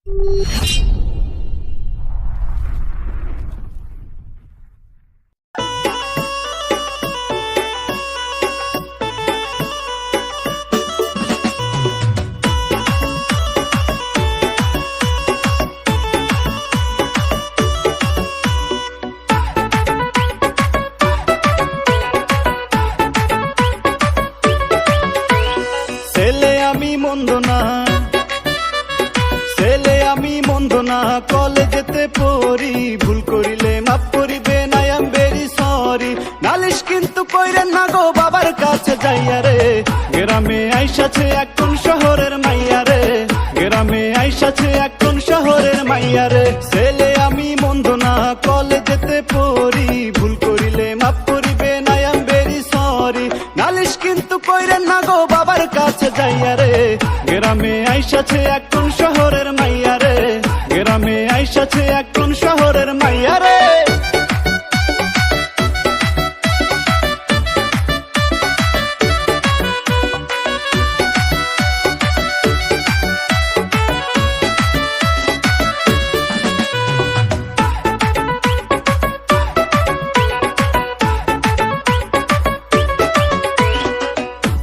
ছেলে আমি মন্দ না, ছেলে আমি মন্দ না, কলেজেতে পড়ি, ভুল করিলে মাফ করিবে না, আই এম ভেরি সরি। নালিশ কিন্তু কইরেন না গো বাবার কাছে যাইয়া রে, গ্রামে আইসাছে এখন শহরের মাইয়া রে, গ্রামে আইসাছে এখন শহরের মাইয়া রে। ছেলে আমি মন্দ না, কলেজেতে পড়ি, ভুল করিলে মাফ করিবে না, আই এম ভেরি সরি। নালিশ কিন্তু কইরেন না গো বাবার কাছে যাইয়া রে, গ্রামে আইসাছে এখন শহরের মাইয়া রে, গ্রামে আইসাছে এখন শহরের মাইয়া রে।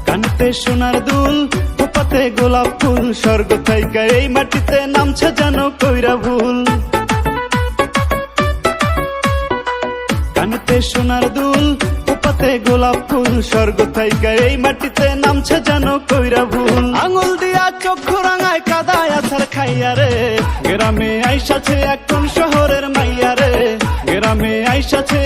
কানতে সোনার দুল, খোপাতে গোলাপ ফুল, স্বর্গ থাইকা এই মাটিতে নামছে জানো কইরা ভুল। কানতে সোনার দুল, খোপাতে গোলাপ ফুল, স্বর্গ থাইকা এই মাটিতে নামছে জানো কইরা ভুল। আঙুল দিয়া চক্ষু রাঙায় কাদায় আছাড় খাইয়া রে, গ্রামে আইসাছে এখন শহরের মাইয়া রে, গ্রামে আইসাছে